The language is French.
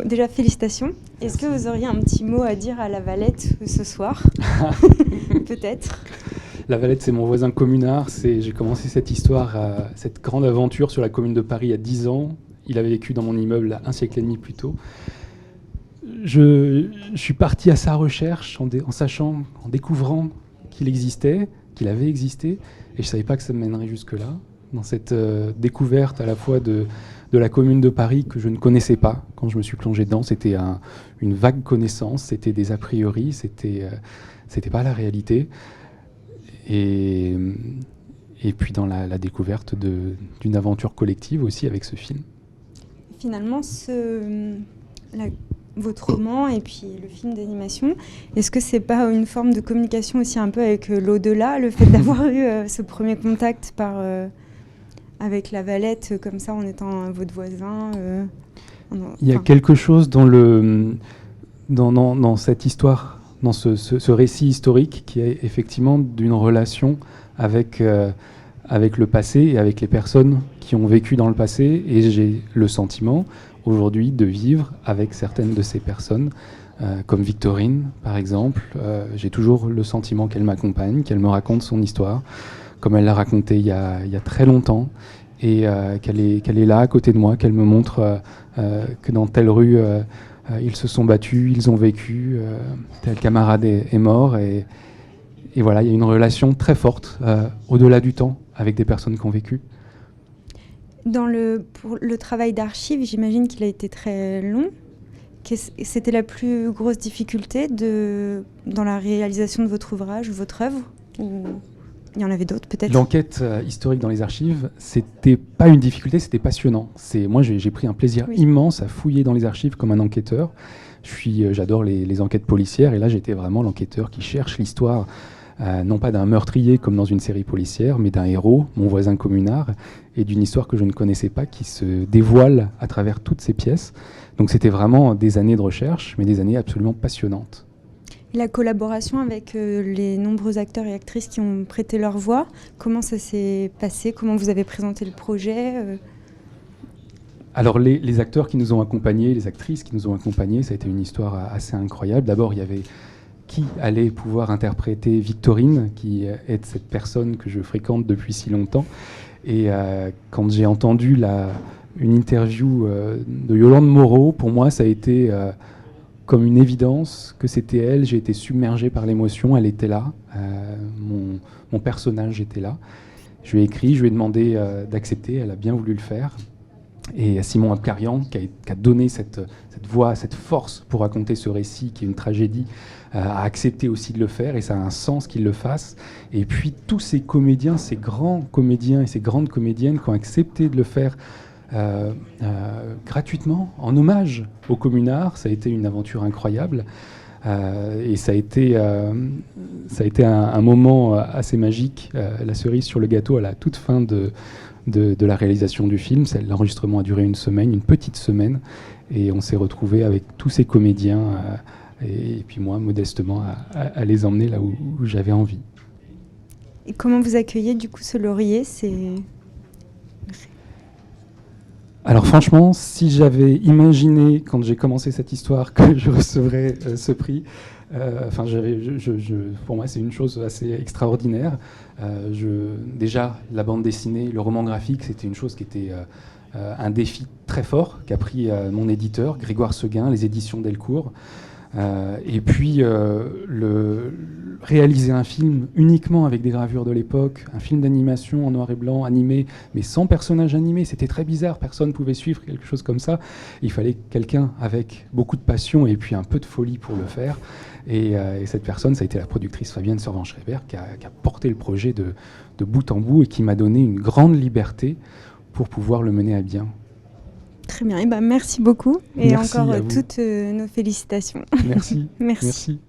déjà, félicitations. Est-ce que vous auriez un petit mot à dire à La Valette ce soir? Peut-être. La Valette, c'est mon voisin communard. J'ai commencé cette histoire, cette grande aventure sur la commune de Paris il y a 10 ans. Il avait vécu dans mon immeuble un siècle et demi plus tôt. Je suis parti à sa recherche en sachant, en découvrant qu'il existait, qu'il avait existé, et je ne savais pas que ça me mènerait jusque-là, dans cette découverte à la fois de la commune de Paris que je ne connaissais pas. Quand je me suis plongé dedans, c'était une vague connaissance, c'était des a priori, c'était pas la réalité. Et puis dans la découverte d'une aventure collective aussi avec ce film. Finalement, votre roman et puis le film d'animation, est-ce que c'est pas une forme de communication aussi un peu avec l'au-delà, le fait d'avoir eu ce premier contact avec La Valette comme ça en étant votre voisin Il y a quelque chose dans cette histoire, dans ce récit historique qui est effectivement d'une relation avec le passé et avec les personnes qui ont vécu dans le passé, et j'ai le sentiment aujourd'hui de vivre avec certaines de ces personnes, comme Victorine par exemple. J'ai toujours le sentiment qu'elle m'accompagne, qu'elle me raconte son histoire, comme elle l'a raconté il y a très longtemps, et qu'elle est là à côté de moi, qu'elle me montre que dans telle rue ils se sont battus, ils ont vécu, tel camarade est mort, et voilà, il y a une relation très forte au-delà du temps avec des personnes qui ont vécu. Pour le travail d'archives, j'imagine qu'il a été très long. C'était la plus grosse difficulté dans la réalisation de votre ouvrage ou votre œuvre, ou il y en avait d'autres peut-être? L'enquête historique dans les archives, c'était pas une difficulté, c'était passionnant. Moi, j'ai pris un plaisir immense à fouiller dans les archives comme un enquêteur. J'adore les enquêtes policières, et là, j'étais vraiment l'enquêteur qui cherche l'histoire, non pas d'un meurtrier comme dans une série policière, mais d'un héros, mon voisin communard, et d'une histoire que je ne connaissais pas, qui se dévoile à travers toutes ces pièces. Donc c'était vraiment des années de recherche, mais des années absolument passionnantes. La collaboration avec les nombreux acteurs et actrices qui ont prêté leur voix, comment ça s'est passé? Comment vous avez présenté le projet? Alors les acteurs qui nous ont accompagnés, les actrices qui nous ont accompagnés, ça a été une histoire assez incroyable. D'abord, il y avait qui allait pouvoir interpréter Victorine, qui est cette personne que je fréquente depuis si longtemps. Et quand j'ai entendu une interview de Yolande Moreau, pour moi, ça a été comme une évidence que c'était elle. J'ai été submergé par l'émotion, elle était là, mon personnage était là. Je lui ai écrit, je lui ai demandé d'accepter, elle a bien voulu le faire. Et Simon Abkarian, qui a donné cette voix, cette force pour raconter ce récit qui est une tragédie, a accepté aussi de le faire, et ça a un sens qu'il le fasse. Et puis tous ces comédiens, ces grands comédiens et ces grandes comédiennes qui ont accepté de le faire gratuitement, en hommage aux communards, ça a été une aventure incroyable. Et ça a été un moment assez magique, la cerise sur le gâteau à la toute fin de la réalisation du film. L'enregistrement a duré une petite semaine, et on s'est retrouvés avec tous ces comédiens, et puis moi, modestement, à les emmener là où j'avais envie. Et comment vous accueillez du coup ce laurier? Alors franchement, si j'avais imaginé, quand j'ai commencé cette histoire, que je recevrais ce prix, pour moi c'est une chose assez extraordinaire. Déjà, la bande dessinée, le roman graphique, c'était une chose qui était un défi très fort qu'a pris mon éditeur, Grégoire Seguin, les éditions Delcourt. Et puis réaliser un film uniquement avec des gravures de l'époque, un film d'animation en noir et blanc, animé, mais sans personnages animés, c'était très bizarre, personne ne pouvait suivre quelque chose comme ça. Il fallait quelqu'un avec beaucoup de passion et puis un peu de folie pour le faire. Et cette personne, ça a été la productrice Fabienne Servan-Schreiber qui a porté le projet de bout en bout, et qui m'a donné une grande liberté pour pouvoir le mener à bien. Très bien, et merci beaucoup, et merci encore à vous. Toutes nos félicitations. Merci. Merci. Merci.